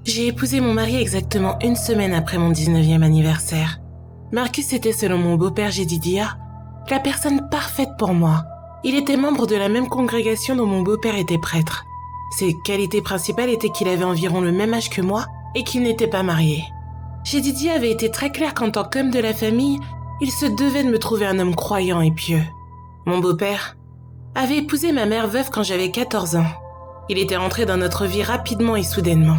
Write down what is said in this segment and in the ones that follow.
J'ai épousé mon mari exactement 1 semaine après mon 19e anniversaire. Marcus était, selon mon beau-père Jedidia, la personne parfaite pour moi. Il était membre de la même congrégation dont mon beau-père était prêtre. Ses qualités principales étaient qu'il avait environ le même âge que moi et qu'il n'était pas marié. Jedidia avait été très clair qu'en tant qu'homme de la famille, il se devait de me trouver un homme croyant et pieux. Mon beau-père avait épousé ma mère veuve quand j'avais 14 ans. Il était rentré dans notre vie rapidement et soudainement.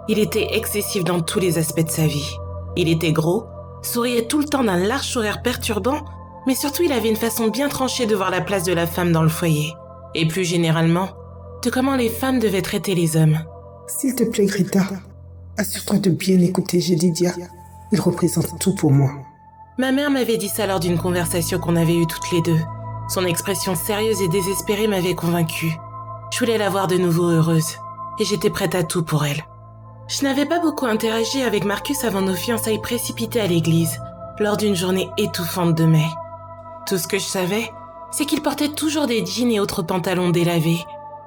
Il était excessif dans tous les aspects de sa vie. Il était gros, souriait tout le temps d'un large sourire perturbant, mais surtout il avait une façon bien tranchée de voir la place de la femme dans le foyer. Et plus généralement, de comment les femmes devaient traiter les hommes. S'il te plaît, Greta, assure-toi de bien écouter Jedidia. Il représente tout pour moi. Ma mère m'avait dit ça lors d'une conversation qu'on avait eue toutes les deux. Son expression sérieuse et désespérée m'avait convaincue. Je voulais la voir de nouveau heureuse, et j'étais prête à tout pour elle. Je n'avais pas beaucoup interagi avec Marcus avant nos fiançailles précipitées à l'église, lors d'une journée étouffante de mai. Tout ce que je savais, c'est qu'il portait toujours des jeans et autres pantalons délavés.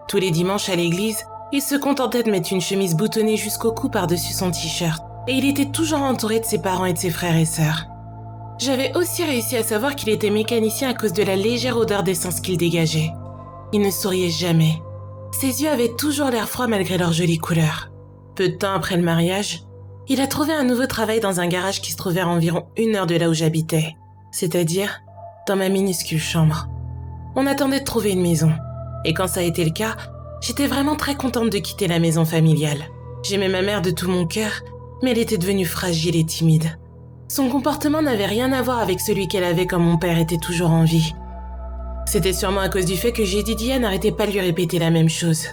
Tous les dimanches à l'église, il se contentait de mettre une chemise boutonnée jusqu'au cou par-dessus son t-shirt, et il était toujours entouré de ses parents et de ses frères et sœurs. J'avais aussi réussi à savoir qu'il était mécanicien à cause de la légère odeur d'essence qu'il dégageait. Il ne souriait jamais. Ses yeux avaient toujours l'air froid malgré leur jolie couleur. Peu de temps après le mariage, il a trouvé un nouveau travail dans un garage qui se trouvait à environ 1 heure de là où j'habitais, c'est-à-dire dans ma minuscule chambre. On attendait de trouver une maison, et quand ça a été le cas, j'étais vraiment très contente de quitter la maison familiale. J'aimais ma mère de tout mon cœur, mais elle était devenue fragile et timide. Son comportement n'avait rien à voir avec celui qu'elle avait quand mon père était toujours en vie. C'était sûrement à cause du fait que Jedidia n'arrêtait pas de lui répéter la même chose.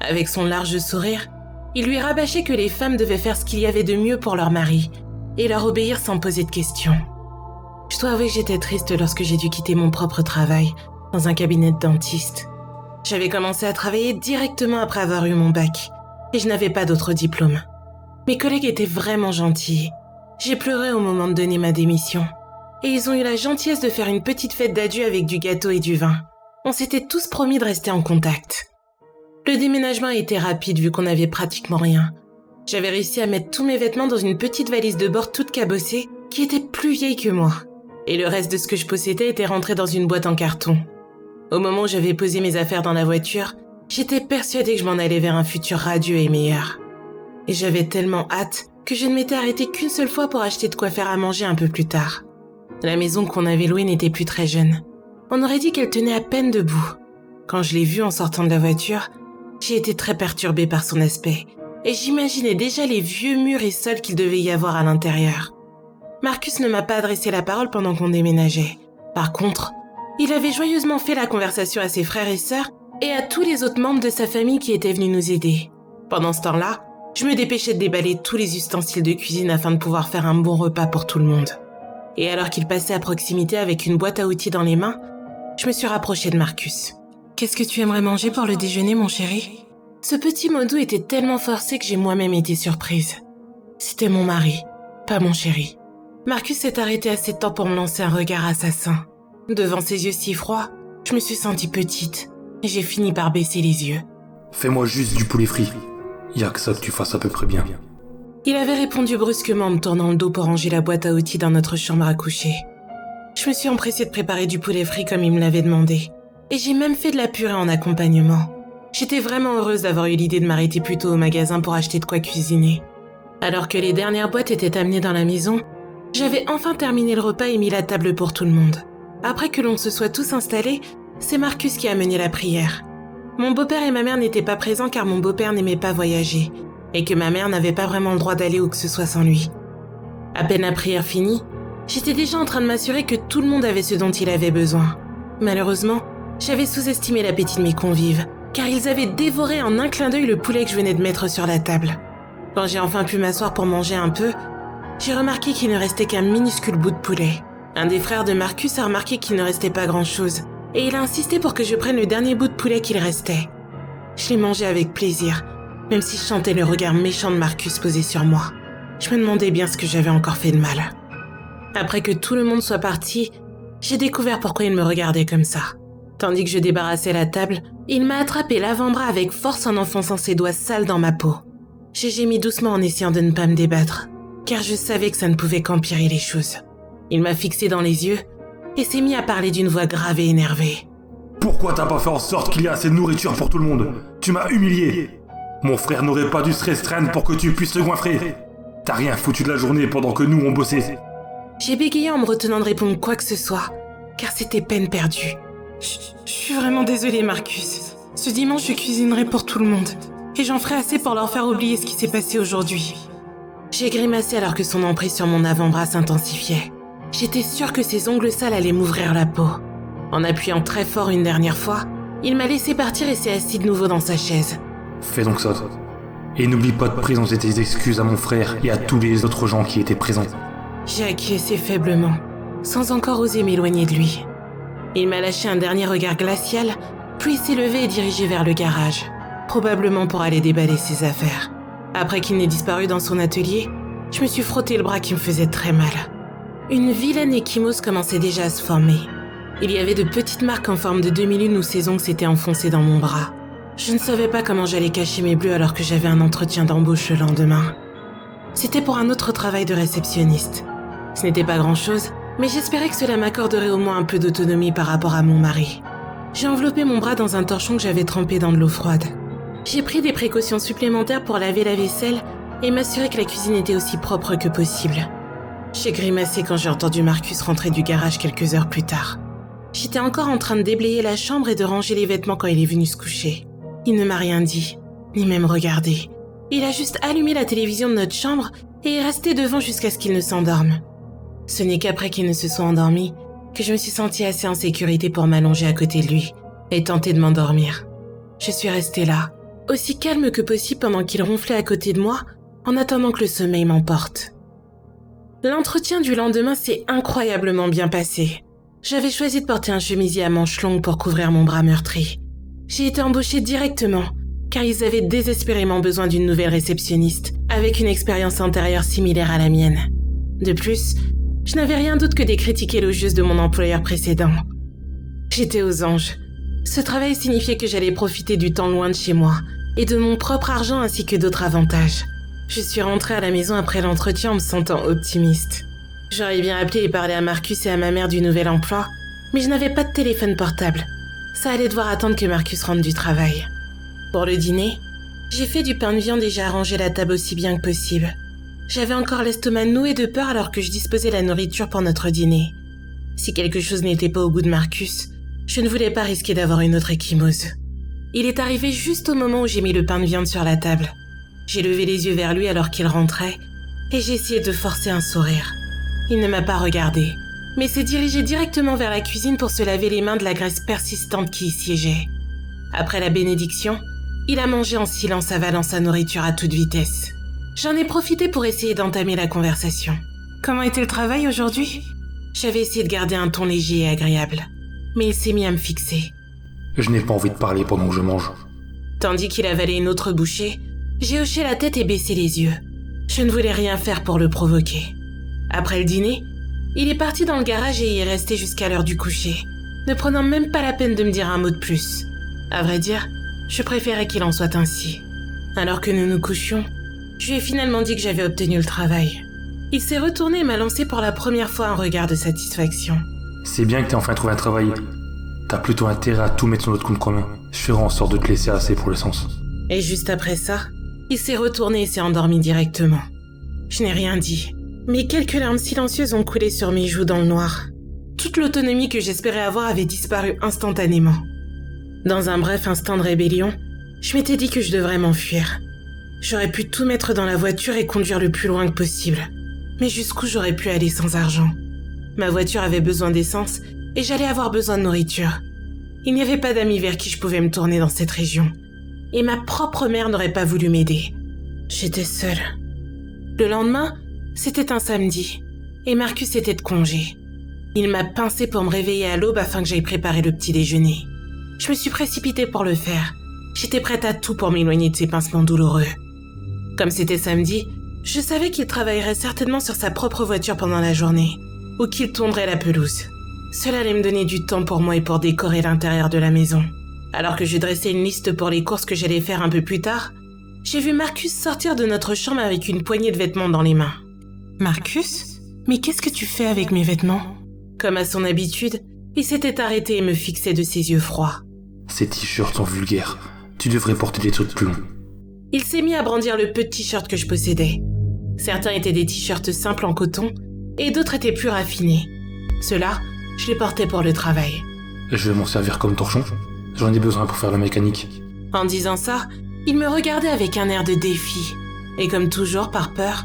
Avec son large sourire, il lui rabâchait que les femmes devaient faire ce qu'il y avait de mieux pour leur mari et leur obéir sans poser de questions. Je dois avouer que j'étais triste lorsque j'ai dû quitter mon propre travail dans un cabinet de dentiste. J'avais commencé à travailler directement après avoir eu mon bac et je n'avais pas d'autre diplôme. Mes collègues étaient vraiment gentils. J'ai pleuré au moment de donner ma démission et ils ont eu la gentillesse de faire une petite fête d'adieu avec du gâteau et du vin. On s'était tous promis de rester en contact. Le déménagement a été rapide vu qu'on n'avait pratiquement rien. J'avais réussi à mettre tous mes vêtements dans une petite valise de bord toute cabossée qui était plus vieille que moi. Et le reste de ce que je possédais était rentré dans une boîte en carton. Au moment où j'avais posé mes affaires dans la voiture, j'étais persuadée que je m'en allais vers un futur radieux et meilleur. Et j'avais tellement hâte que je ne m'étais arrêtée qu'une seule fois pour acheter de quoi faire à manger un peu plus tard. La maison qu'on avait louée n'était plus très jeune. On aurait dit qu'elle tenait à peine debout. Quand je l'ai vue en sortant de la voiture, j'ai été très perturbée par son aspect et j'imaginais déjà les vieux murs et sols qu'il devait y avoir à l'intérieur. Marcus ne m'a pas adressé la parole pendant qu'on déménageait. Par contre, il avait joyeusement fait la conversation à ses frères et sœurs et à tous les autres membres de sa famille qui étaient venus nous aider. Pendant ce temps-là, je me dépêchais de déballer tous les ustensiles de cuisine afin de pouvoir faire un bon repas pour tout le monde. Et alors qu'il passait à proximité avec une boîte à outils dans les mains, je me suis rapprochée de Marcus. « Qu'est-ce que tu aimerais manger pour le déjeuner, mon chéri ?» Ce petit mot doux était tellement forcé que j'ai moi-même été surprise. C'était mon mari, pas mon chéri. Marcus s'est arrêté assez de temps pour me lancer un regard assassin. Devant ses yeux si froids, je me suis sentie petite et j'ai fini par baisser les yeux. « Fais-moi juste du poulet frit. Y a que ça que tu fasses à peu près bien. » Il avait répondu brusquement en me tournant le dos pour ranger la boîte à outils dans notre chambre à coucher. Je me suis empressée de préparer du poulet frit comme il me l'avait demandé. Et j'ai même fait de la purée en accompagnement. J'étais vraiment heureuse d'avoir eu l'idée de m'arrêter plus tôt au magasin pour acheter de quoi cuisiner. Alors que les dernières boîtes étaient amenées dans la maison, j'avais enfin terminé le repas et mis la table pour tout le monde. Après que l'on se soit tous installés, c'est Marcus qui a mené la prière. Mon beau-père et ma mère n'étaient pas présents car mon beau-père n'aimait pas voyager et que ma mère n'avait pas vraiment le droit d'aller où que ce soit sans lui. À peine la prière finie, j'étais déjà en train de m'assurer que tout le monde avait ce dont il avait besoin. Malheureusement, j'avais sous-estimé l'appétit de mes convives, car ils avaient dévoré en un clin d'œil le poulet que je venais de mettre sur la table. Quand j'ai enfin pu m'asseoir pour manger un peu, j'ai remarqué qu'il ne restait qu'un minuscule bout de poulet. Un des frères de Marcus a remarqué qu'il ne restait pas grand-chose, et il a insisté pour que je prenne le dernier bout de poulet qu'il restait. Je l'ai mangé avec plaisir, même si je sentais le regard méchant de Marcus posé sur moi. Je me demandais bien ce que j'avais encore fait de mal. Après que tout le monde soit parti, j'ai découvert pourquoi il me regardait comme ça. Tandis que je débarrassais la table, il m'a attrapé l'avant-bras avec force en enfonçant ses doigts sales dans ma peau. J'ai gémi doucement en essayant de ne pas me débattre, car je savais que ça ne pouvait qu'empirer les choses. Il m'a fixé dans les yeux et s'est mis à parler d'une voix grave et énervée. Pourquoi t'as pas fait en sorte qu'il y ait assez de nourriture pour tout le monde? Tu m'as humilié. Mon frère n'aurait pas dû se restreindre pour que tu puisses te goinfrer. T'as rien foutu de la journée pendant que nous on bossait. J'ai bégayé en me retenant de répondre quoi que ce soit, car c'était peine perdue. Je suis vraiment désolée, Marcus. Ce dimanche, je cuisinerai pour tout le monde. Et j'en ferai assez pour leur faire oublier ce qui s'est passé aujourd'hui. J'ai grimacé alors que son emprise sur mon avant-bras s'intensifiait. J'étais sûre que ses ongles sales allaient m'ouvrir la peau. En appuyant très fort une dernière fois, il m'a laissé partir et s'est assis de nouveau dans sa chaise. Fais donc ça. Et n'oublie pas de présenter tes excuses à mon frère et à tous les autres gens qui étaient présents. J'ai acquiescé faiblement, sans encore oser m'éloigner de lui. Il m'a lâché un dernier regard glacial, puis s'est levé et dirigé vers le garage, probablement pour aller déballer ses affaires. Après qu'il n'ait disparu dans son atelier, je me suis frotté le bras qui me faisait très mal. Une vilaine ecchymose commençait déjà à se former. Il y avait de petites marques en forme de demi-lune où ses ongles s'étaient enfoncés dans mon bras. Je ne savais pas comment j'allais cacher mes bleus alors que j'avais un entretien d'embauche le lendemain. C'était pour un autre travail de réceptionniste. Ce n'était pas grand-chose, mais j'espérais que cela m'accorderait au moins un peu d'autonomie par rapport à mon mari. J'ai enveloppé mon bras dans un torchon que j'avais trempé dans de l'eau froide. J'ai pris des précautions supplémentaires pour laver la vaisselle et m'assurer que la cuisine était aussi propre que possible. J'ai grimacé quand j'ai entendu Marcus rentrer du garage quelques heures plus tard. J'étais encore en train de déblayer la chambre et de ranger les vêtements quand il est venu se coucher. Il ne m'a rien dit, ni même regardé. Il a juste allumé la télévision de notre chambre et est resté devant jusqu'à ce qu'il ne s'endorme. Ce n'est qu'après qu'il ne se soit endormi que je me suis sentie assez en sécurité pour m'allonger à côté de lui et tenter de m'endormir. Je suis restée là, aussi calme que possible pendant qu'il ronflait à côté de moi, en attendant que le sommeil m'emporte. L'entretien du lendemain s'est incroyablement bien passé. J'avais choisi de porter un chemisier à manches longues pour couvrir mon bras meurtri. J'ai été embauchée directement, car ils avaient désespérément besoin d'une nouvelle réceptionniste, avec une expérience antérieure similaire à la mienne. De plus, je n'avais rien d'autre que des critiques élogieuses de mon employeur précédent. J'étais aux anges. Ce travail signifiait que j'allais profiter du temps loin de chez moi, et de mon propre argent ainsi que d'autres avantages. Je suis rentrée à la maison après l'entretien en me sentant optimiste. J'aurais bien appelé et parlé à Marcus et à ma mère du nouvel emploi, mais je n'avais pas de téléphone portable. Ça allait devoir attendre que Marcus rentre du travail. Pour le dîner, j'ai fait du pain de viande et j'ai arrangé la table aussi bien que possible. J'avais encore l'estomac noué de peur alors que je disposais la nourriture pour notre dîner. Si quelque chose n'était pas au goût de Marcus, je ne voulais pas risquer d'avoir une autre ecchymose. Il est arrivé juste au moment où j'ai mis le pain de viande sur la table. J'ai levé les yeux vers lui alors qu'il rentrait et j'ai essayé de forcer un sourire. Il ne m'a pas regardé, mais s'est dirigé directement vers la cuisine pour se laver les mains de la graisse persistante qui y siégeait. Après la bénédiction, il a mangé en silence avalant sa nourriture à toute vitesse. J'en ai profité pour essayer d'entamer la conversation. Comment était le travail aujourd'hui ? J'avais essayé de garder un ton léger et agréable, mais il s'est mis à me fixer. Je n'ai pas envie de parler pendant que je mange. Tandis qu'il avalait une autre bouchée, j'ai hoché la tête et baissé les yeux. Je ne voulais rien faire pour le provoquer. Après le dîner, il est parti dans le garage et y est resté jusqu'à l'heure du coucher, ne prenant même pas la peine de me dire un mot de plus. À vrai dire, je préférais qu'il en soit ainsi. Alors que nous nous couchions, je lui ai finalement dit que j'avais obtenu le travail. Il s'est retourné et m'a lancé pour la première fois un regard de satisfaction. C'est bien que t'aies enfin trouvé un travail. T'as plutôt intérêt à tout mettre sur notre compte commun. Je ferai en sorte de te laisser assez pour l'essence. Et juste après ça, il s'est retourné et s'est endormi directement. Je n'ai rien dit, mais quelques larmes silencieuses ont coulé sur mes joues dans le noir. Toute l'autonomie que j'espérais avoir avait disparu instantanément. Dans un bref instant de rébellion, je m'étais dit que je devrais m'enfuir. J'aurais pu tout mettre dans la voiture et conduire le plus loin que possible. Mais jusqu'où j'aurais pu aller sans argent ? Ma voiture avait besoin d'essence et j'allais avoir besoin de nourriture. Il n'y avait pas d'amis vers qui je pouvais me tourner dans cette région. Et ma propre mère n'aurait pas voulu m'aider. J'étais seule. Le lendemain, c'était un samedi, et Marcus était de congé. Il m'a pincée pour me réveiller à l'aube afin que j'aille préparer le petit déjeuner. Je me suis précipitée pour le faire. J'étais prête à tout pour m'éloigner de ces pincements douloureux. Comme c'était samedi, je savais qu'il travaillerait certainement sur sa propre voiture pendant la journée, ou qu'il tournerait la pelouse. Cela allait me donner du temps pour moi et pour décorer l'intérieur de la maison. Alors que je dressais une liste pour les courses que j'allais faire un peu plus tard, j'ai vu Marcus sortir de notre chambre avec une poignée de vêtements dans les mains. « Marcus ? Mais qu'est-ce que tu fais avec mes vêtements ?» Comme à son habitude, il s'était arrêté et me fixait de ses yeux froids. « Ces t-shirts sont vulgaires. Tu devrais porter des trucs plus longs. » Il s'est mis à brandir le peu de t-shirts que je possédais. Certains étaient des t-shirts simples en coton et d'autres étaient plus raffinés. Ceux-là, je les portais pour le travail. « Je vais m'en servir comme torchon. J'en ai besoin pour faire la mécanique. » En disant ça, il me regardait avec un air de défi. Et comme toujours, par peur,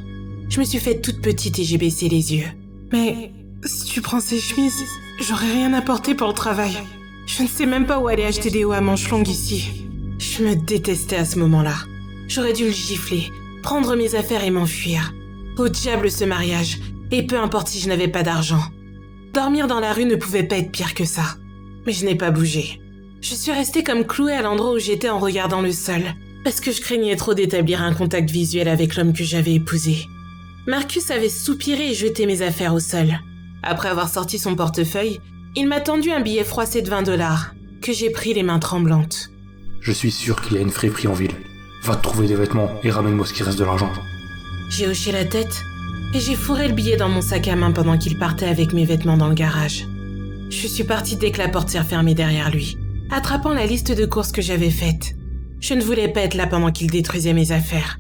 je me suis faite toute petite et j'ai baissé les yeux. « Mais si tu prends ces chemises, j'aurai rien à porter pour le travail. Je ne sais même pas où aller acheter des hauts à manches longues ici. » Je me détestais à ce moment-là. J'aurais dû le gifler, prendre mes affaires et m'enfuir. Au diable ce mariage, et peu importe si je n'avais pas d'argent. Dormir dans la rue ne pouvait pas être pire que ça. Mais je n'ai pas bougé. Je suis restée comme clouée à l'endroit où j'étais en regardant le sol, parce que je craignais trop d'établir un contact visuel avec l'homme que j'avais épousé. Marcus avait soupiré et jeté mes affaires au sol. Après avoir sorti son portefeuille, il m'a tendu un billet froissé de $20, que j'ai pris les mains tremblantes. « Je suis sûr qu'il y a une friperie en ville. Va te trouver des vêtements et ramène-moi ce qui reste de l'argent. » J'ai hoché la tête et j'ai fourré le billet dans mon sac à main pendant qu'il partait avec mes vêtements dans le garage. Je suis partie dès que la porte s'est refermée derrière lui, attrapant la liste de courses que j'avais faite. Je ne voulais pas être là pendant qu'il détruisait mes affaires.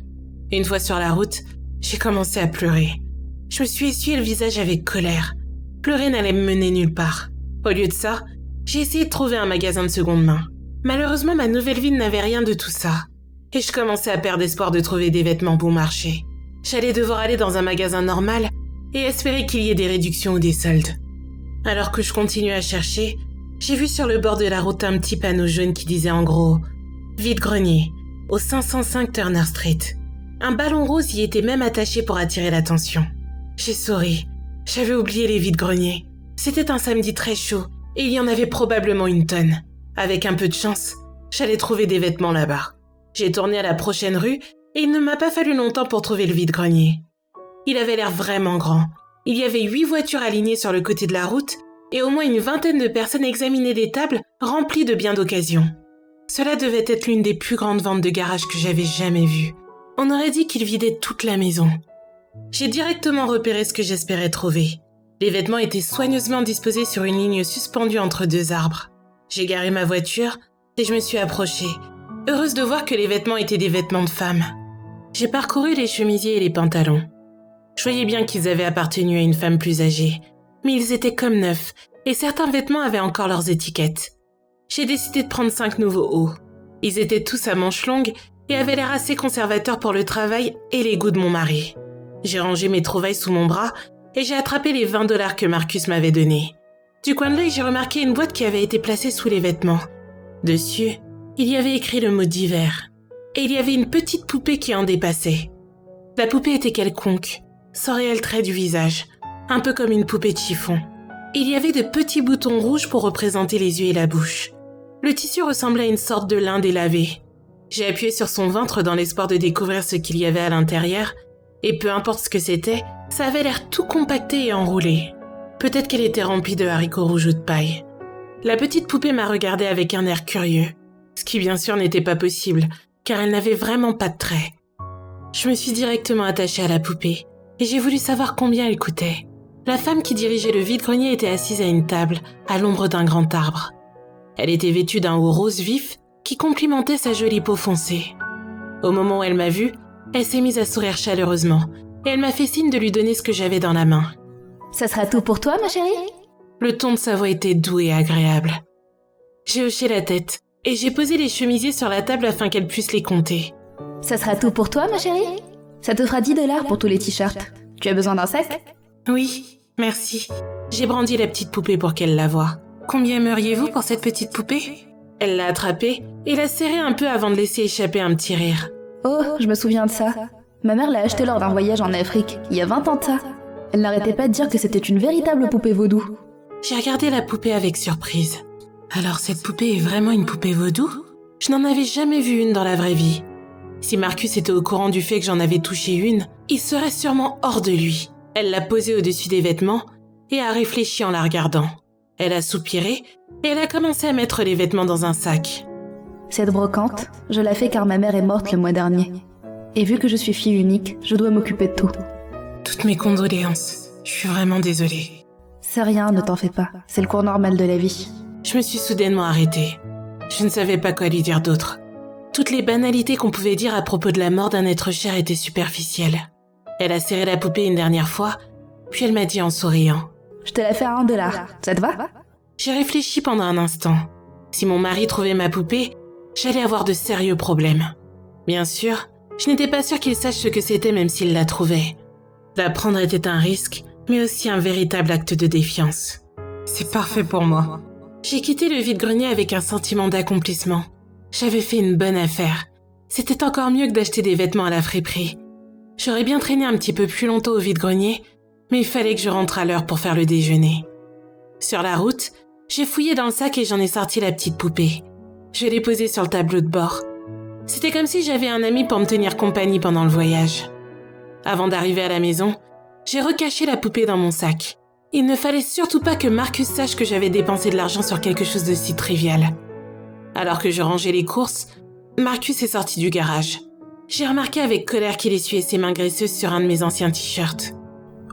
Une fois sur la route, j'ai commencé à pleurer. Je me suis essuyé le visage avec colère. Pleurer n'allait me mener nulle part. Au lieu de ça, j'ai essayé de trouver un magasin de seconde main. Malheureusement, ma nouvelle ville n'avait rien de tout ça. Et je commençais à perdre espoir de trouver des vêtements bon marché. J'allais devoir aller dans un magasin normal et espérer qu'il y ait des réductions ou des soldes. Alors que je continuais à chercher, j'ai vu sur le bord de la route un petit panneau jaune qui disait en gros « Vide-grenier, au 505 Turner Street ». Un ballon rose y était même attaché pour attirer l'attention. J'ai souri. J'avais oublié les vides-greniers. C'était un samedi très chaud et il y en avait probablement une tonne. Avec un peu de chance, j'allais trouver des vêtements là-bas. J'ai tourné à la prochaine rue et il ne m'a pas fallu longtemps pour trouver le vide-grenier. Il avait l'air vraiment grand. Il y avait 8 voitures alignées sur le côté de la route et au moins une vingtaine de personnes examinaient des tables remplies de biens d'occasion. Cela devait être l'une des plus grandes ventes de garage que j'avais jamais vues. On aurait dit qu'il vidait toute la maison. J'ai directement repéré ce que j'espérais trouver. Les vêtements étaient soigneusement disposés sur une ligne suspendue entre 2 arbres. J'ai garé ma voiture et je me suis approchée, heureuse de voir que les vêtements étaient des vêtements de femme. J'ai parcouru les chemisiers et les pantalons. Je voyais bien qu'ils avaient appartenu à une femme plus âgée, mais ils étaient comme neufs et certains vêtements avaient encore leurs étiquettes. J'ai décidé de prendre 5 nouveaux hauts. Ils étaient tous à manches longues et avaient l'air assez conservateurs pour le travail et les goûts de mon mari. J'ai rangé mes trouvailles sous mon bras et j'ai attrapé les $20 que Marcus m'avait donnés. Du coin de l'œil, j'ai remarqué une boîte qui avait été placée sous les vêtements. Dessus, il y avait écrit le mot divers. Et il y avait une petite poupée qui en dépassait. La poupée était quelconque, sans réel trait du visage, un peu comme une poupée de chiffon. Il y avait de petits boutons rouges pour représenter les yeux et la bouche. Le tissu ressemblait à une sorte de lin délavé. J'ai appuyé sur son ventre dans l'espoir de découvrir ce qu'il y avait à l'intérieur, et peu importe ce que c'était, ça avait l'air tout compacté et enroulé. Peut-être qu'elle était remplie de haricots rouges ou de paille. La petite poupée m'a regardée avec un air curieux, ce qui bien sûr n'était pas possible, car elle n'avait vraiment pas de traits. Je me suis directement attachée à la poupée, et j'ai voulu savoir combien elle coûtait. La femme qui dirigeait le vide-grenier était assise à une table, à l'ombre d'un grand arbre. Elle était vêtue d'un haut rose vif qui complimentait sa jolie peau foncée. Au moment où elle m'a vue, elle s'est mise à sourire chaleureusement, et elle m'a fait signe de lui donner ce que j'avais dans la main. « Ça sera tout pour toi, ma chérie ?» Le ton de sa voix était doux et agréable. J'ai hoché la tête, et j'ai posé les chemisiers sur la table afin qu'elle puisse les compter. « Ça sera tout pour toi, ma chérie ? Ça te fera $10 pour tous les t-shirts. Tu as besoin d'un sac ? » Oui, merci. J'ai brandi la petite poupée pour qu'elle la voie. Combien aimeriez-vous pour cette petite poupée ? Elle l'a attrapée et l'a serrée un peu avant de laisser échapper un petit rire. Oh, je me souviens de ça. Ma mère l'a achetée lors d'un voyage en Afrique, il y a 20 ans de ça. Elle n'arrêtait pas de dire que c'était une véritable poupée vaudou. J'ai regardé la poupée avec surprise. Alors cette poupée est vraiment une poupée vaudou ? Je n'en avais jamais vu une dans la vraie vie. Si Marcus était au courant du fait que j'en avais touché une, il serait sûrement hors de lui. Elle l'a posée au-dessus des vêtements et a réfléchi en la regardant. Elle a soupiré et elle a commencé à mettre les vêtements dans un sac. Cette brocante, je la fais car ma mère est morte le mois dernier. Et vu que je suis fille unique, je dois m'occuper de tout. Toutes mes condoléances. Je suis vraiment désolée. C'est rien, ne t'en fais pas. C'est le cours normal de la vie. Je me suis soudainement arrêtée. Je ne savais pas quoi lui dire d'autre. Toutes les banalités qu'on pouvait dire à propos de la mort d'un être cher étaient superficielles. Elle a serré la poupée une dernière fois, puis elle m'a dit en souriant. Je te la fais à $1. Ça te va? J'ai réfléchi pendant un instant. Si mon mari trouvait ma poupée, j'allais avoir de sérieux problèmes. Bien sûr, je n'étais pas sûre qu'il sache ce que c'était même s'il la trouvait. La prendre était un risque, mais aussi un véritable acte de défiance. C'est parfait pour moi. J'ai quitté le vide-grenier avec un sentiment d'accomplissement. J'avais fait une bonne affaire. C'était encore mieux que d'acheter des vêtements à la friperie. J'aurais bien traîné un petit peu plus longtemps au vide-grenier, mais il fallait que je rentre à l'heure pour faire le déjeuner. Sur la route, j'ai fouillé dans le sac et j'en ai sorti la petite poupée. Je l'ai posée sur le tableau de bord. C'était comme si j'avais un ami pour me tenir compagnie pendant le voyage. Avant d'arriver à la maison, j'ai recaché la poupée dans mon sac. Il ne fallait surtout pas que Marcus sache que j'avais dépensé de l'argent sur quelque chose de si trivial. Alors que je rangeais les courses, Marcus est sorti du garage. J'ai remarqué avec colère qu'il essuyait ses mains graisseuses sur un de mes anciens t-shirts.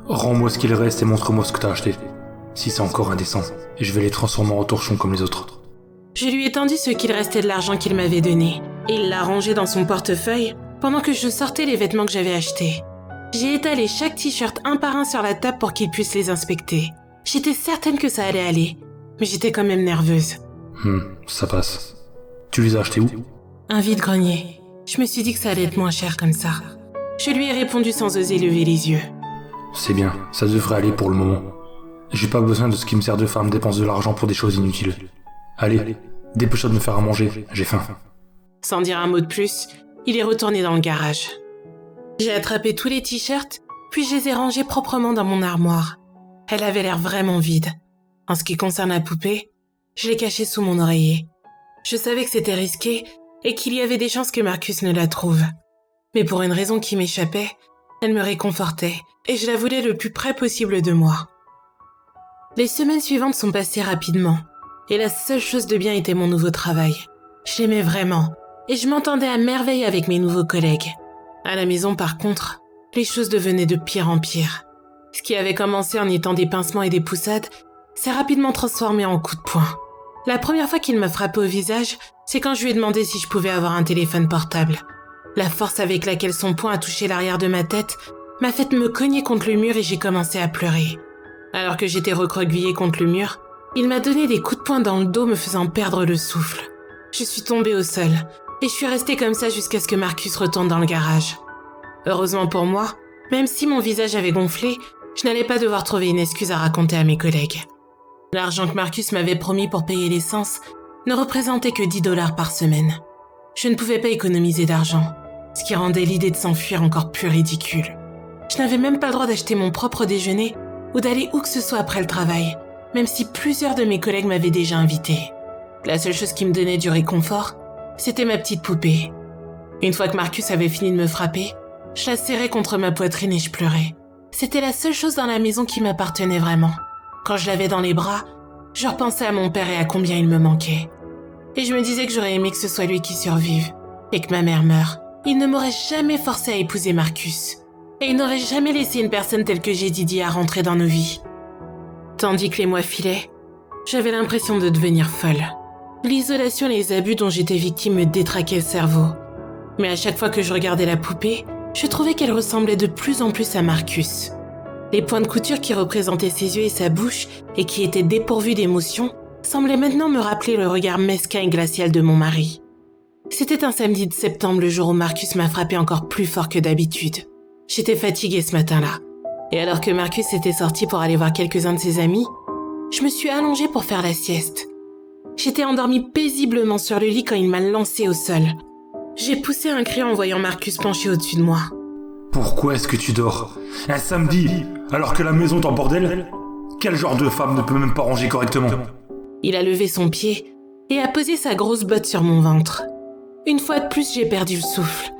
Rends-moi ce qu'il reste et montre-moi ce que t'as acheté. Si c'est encore indécent, je vais les transformer en torchons comme les autres. Je lui ai tendu ce qu'il restait de l'argent qu'il m'avait donné, et il l'a rangé dans son portefeuille pendant que je sortais les vêtements que j'avais achetés. J'ai étalé chaque t-shirt un par un sur la table pour qu'il puisse les inspecter. J'étais certaine que ça allait aller, mais j'étais quand même nerveuse. Ça passe. Tu les as achetés où? Un vide-grenier. Je me suis dit que ça allait être moins cher comme ça. Je lui ai répondu sans oser lever les yeux. C'est bien, ça devrait aller pour le moment. J'ai pas besoin de ce qui me sert de femme dépense de l'argent pour des choses inutiles. Allez, dépêche-toi de me faire à manger, j'ai faim. Sans dire un mot de plus, il est retourné dans le garage. J'ai attrapé tous les t-shirts, puis je les ai rangés proprement dans mon armoire. Elle avait l'air vraiment vide. En ce qui concerne la poupée, je l'ai cachée sous mon oreiller. Je savais que c'était risqué et qu'il y avait des chances que Marcus ne la trouve. Mais pour une raison qui m'échappait, elle me réconfortait et je la voulais le plus près possible de moi. Les semaines suivantes sont passées rapidement et la seule chose de bien était mon nouveau travail. Je l'aimais vraiment et je m'entendais à merveille avec mes nouveaux collègues. À la maison, par contre, les choses devenaient de pire en pire. Ce qui avait commencé en étant des pincements et des poussades s'est rapidement transformé en coups de poing. La première fois qu'il m'a frappé au visage, c'est quand je lui ai demandé si je pouvais avoir un téléphone portable. La force avec laquelle son poing a touché l'arrière de ma tête m'a fait me cogner contre le mur et j'ai commencé à pleurer. Alors que j'étais recroquevillée contre le mur, il m'a donné des coups de poing dans le dos me faisant perdre le souffle. Je suis tombée au sol et je suis restée comme ça jusqu'à ce que Marcus retourne dans le garage. Heureusement pour moi, même si mon visage avait gonflé, je n'allais pas devoir trouver une excuse à raconter à mes collègues. L'argent que Marcus m'avait promis pour payer l'essence ne représentait que $10 par semaine. Je ne pouvais pas économiser d'argent, ce qui rendait l'idée de s'enfuir encore plus ridicule. Je n'avais même pas le droit d'acheter mon propre déjeuner ou d'aller où que ce soit après le travail, même si plusieurs de mes collègues m'avaient déjà invitée. La seule chose qui me donnait du réconfort, c'était ma petite poupée. Une fois que Marcus avait fini de me frapper, je la serrais contre ma poitrine et je pleurais. C'était la seule chose dans la maison qui m'appartenait vraiment. Quand je l'avais dans les bras, je repensais à mon père et à combien il me manquait. Et je me disais que j'aurais aimé que ce soit lui qui survive et que ma mère meure. Il ne m'aurait jamais forcé à épouser Marcus. Et il n'aurait jamais laissé une personne telle que j'ai Didier à rentrer dans nos vies. Tandis que les mois filaient, j'avais l'impression de devenir folle. L'isolation et les abus dont j'étais victime me détraquaient le cerveau. Mais à chaque fois que je regardais la poupée, je trouvais qu'elle ressemblait de plus en plus à Marcus. Les points de couture qui représentaient ses yeux et sa bouche et qui étaient dépourvus d'émotion semblaient maintenant me rappeler le regard mesquin et glacial de mon mari. C'était un samedi de septembre, le jour où Marcus m'a frappé encore plus fort que d'habitude. J'étais fatiguée ce matin-là. Et alors que Marcus était sorti pour aller voir quelques-uns de ses amis, je me suis allongée pour faire la sieste. J'étais endormie paisiblement sur le lit quand il m'a lancée au sol. J'ai poussé un cri en voyant Marcus penché au-dessus de moi. Pourquoi est-ce que tu dors? Un samedi, alors que la maison est en bordel? Quel genre de femme ne peut même pas ranger correctement? Il a levé son pied et a posé sa grosse botte sur mon ventre. Une fois de plus, j'ai perdu le souffle.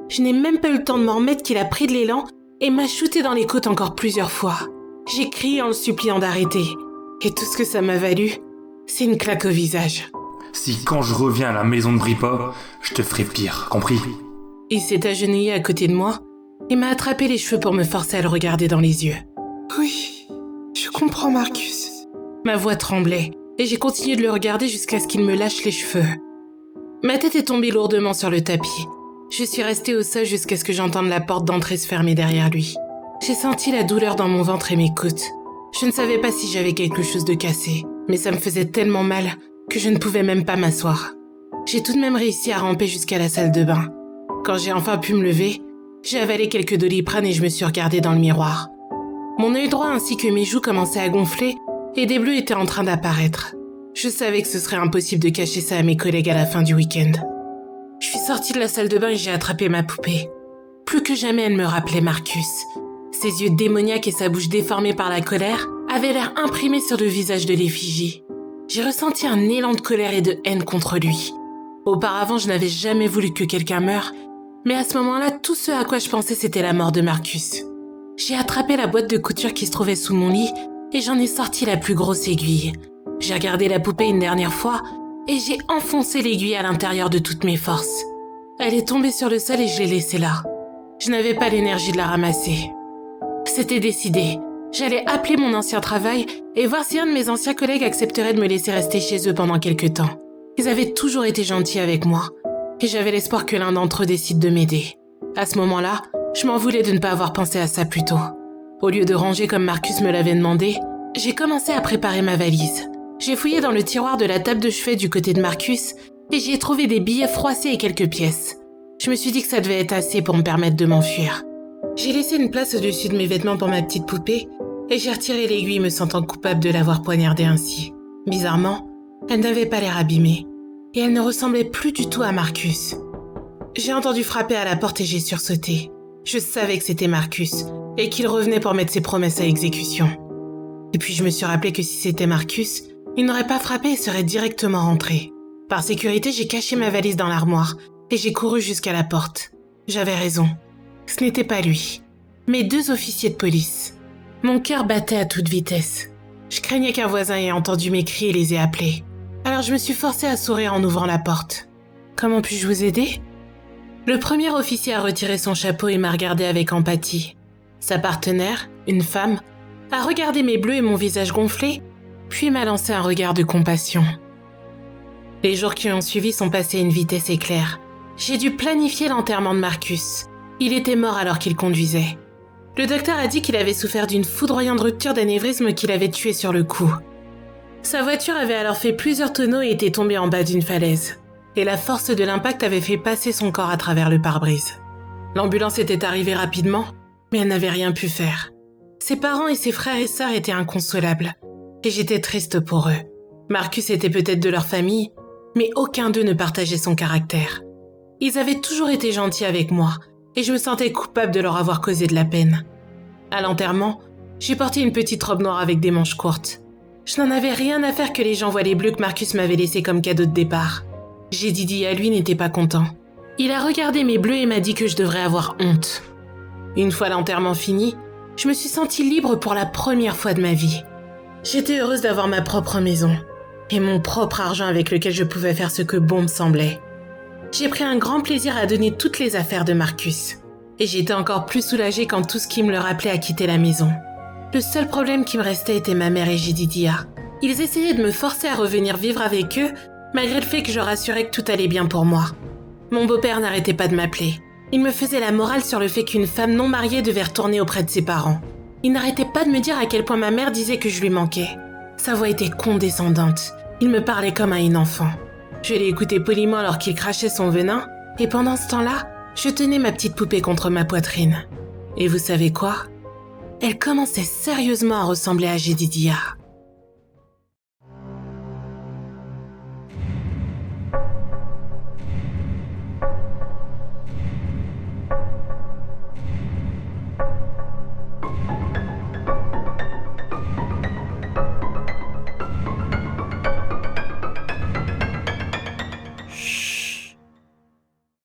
Je n'ai même pas eu le temps de m'en remettre qu'il a pris de l'élan et m'a shooté dans les côtes encore plusieurs fois. J'ai crié en le suppliant d'arrêter. Et tout ce que ça m'a valu, c'est une claque au visage. Si quand je reviens à la maison de Bripa, je te ferai pire, compris? Il s'est agenouillé à côté de moi et m'a attrapé les cheveux pour me forcer à le regarder dans les yeux. Oui, je comprends, Marcus. Ma voix tremblait et j'ai continué de le regarder jusqu'à ce qu'il me lâche les cheveux. Ma tête est tombée lourdement sur le tapis. Je suis restée au sol jusqu'à ce que j'entende la porte d'entrée se fermer derrière lui. J'ai senti la douleur dans mon ventre et mes côtes. Je ne savais pas si j'avais quelque chose de cassé, mais ça me faisait tellement mal que je ne pouvais même pas m'asseoir. J'ai tout de même réussi à ramper jusqu'à la salle de bain. Quand j'ai enfin pu me lever, j'ai avalé quelques Doliprane et je me suis regardée dans le miroir. Mon œil droit ainsi que mes joues commençaient à gonfler et des bleus étaient en train d'apparaître. Je savais que ce serait impossible de cacher ça à mes collègues à la fin du week-end. Je suis sortie de la salle de bain et j'ai attrapé ma poupée. Plus que jamais, elle me rappelait Marcus. Ses yeux démoniaques et sa bouche déformée par la colère avaient l'air imprimés sur le visage de l'effigie. J'ai ressenti un élan de colère et de haine contre lui. Auparavant, je n'avais jamais voulu que quelqu'un meure, mais à ce moment-là, tout ce à quoi je pensais, c'était la mort de Marcus. J'ai attrapé la boîte de couture qui se trouvait sous mon lit et j'en ai sorti la plus grosse aiguille. J'ai regardé la poupée une dernière fois et j'ai enfoncé l'aiguille à l'intérieur de toutes mes forces. Elle est tombée sur le sol et je l'ai laissée là. Je n'avais pas l'énergie de la ramasser. C'était décidé. J'allais appeler mon ancien travail et voir si un de mes anciens collègues accepterait de me laisser rester chez eux pendant quelques temps. Ils avaient toujours été gentils avec moi et j'avais l'espoir que l'un d'entre eux décide de m'aider. À ce moment-là, je m'en voulais de ne pas avoir pensé à ça plus tôt. Au lieu de ranger comme Marcus me l'avait demandé, j'ai commencé à préparer ma valise. J'ai fouillé dans le tiroir de la table de chevet du côté de Marcus et j'y ai trouvé des billets froissés et quelques pièces. Je me suis dit que ça devait être assez pour me permettre de m'enfuir. J'ai laissé une place au-dessus de mes vêtements pour ma petite poupée et j'ai retiré l'aiguille me sentant coupable de l'avoir poignardée ainsi. Bizarrement, elle n'avait pas l'air abîmée et elle ne ressemblait plus du tout à Marcus. J'ai entendu frapper à la porte et j'ai sursauté. Je savais que c'était Marcus et qu'il revenait pour mettre ses promesses à exécution. Et puis je me suis rappelé que si c'était Marcus, il n'aurait pas frappé et serait directement rentré. Par sécurité, j'ai caché ma valise dans l'armoire et j'ai couru jusqu'à la porte. J'avais raison. Ce n'était pas lui, mais 2 officiers de police. Mon cœur battait à toute vitesse. Je craignais qu'un voisin ait entendu mes cris et les ait appelés. Alors je me suis forcée à sourire en ouvrant la porte. « Comment puis-je vous aider ?» Le premier officier a retiré son chapeau et m'a regardé avec empathie. Sa partenaire, une femme, a regardé mes bleus et mon visage gonflé, puis m'a lancé un regard de compassion. Les jours qui ont suivi sont passés à une vitesse éclair. J'ai dû planifier l'enterrement de Marcus. Il était mort alors qu'il conduisait. Le docteur a dit qu'il avait souffert d'une foudroyante rupture d'anévrisme qui l'avait tué sur le coup. Sa voiture avait alors fait plusieurs tonneaux et était tombée en bas d'une falaise. Et la force de l'impact avait fait passer son corps à travers le pare-brise. L'ambulance était arrivée rapidement, mais elle n'avait rien pu faire. Ses parents et ses frères et sœurs étaient inconsolables, et j'étais triste pour eux. Marcus était peut-être de leur famille, mais aucun d'eux ne partageait son caractère. Ils avaient toujours été gentils avec moi, et je me sentais coupable de leur avoir causé de la peine. À l'enterrement, j'ai porté une petite robe noire avec des manches courtes. Je n'en avais rien à faire que les gens voient les bleus que Marcus m'avait laissés comme cadeau de départ. Jedediah à lui n'était pas content. Il a regardé mes bleus et m'a dit que je devrais avoir honte. Une fois l'enterrement fini, je me suis sentie libre pour la première fois de ma vie. J'étais heureuse d'avoir ma propre maison et mon propre argent avec lequel je pouvais faire ce que bon me semblait. J'ai pris un grand plaisir à donner toutes les affaires de Marcus. Et j'étais encore plus soulagée quand tout ce qui me le rappelait a quitté la maison. Le seul problème qui me restait était ma mère et Jedediah. Ils essayaient de me forcer à revenir vivre avec eux, malgré le fait que je rassurais que tout allait bien pour moi. Mon beau-père n'arrêtait pas de m'appeler. Il me faisait la morale sur le fait qu'une femme non mariée devait retourner auprès de ses parents. Il n'arrêtait pas de me dire à quel point ma mère disait que je lui manquais. Sa voix était condescendante. Il me parlait comme à une enfant. Je l'ai écouté poliment alors qu'il crachait son venin, et pendant ce temps-là, je tenais ma petite poupée contre ma poitrine. Et vous savez quoi ? Elle commençait sérieusement à ressembler à Jedediah.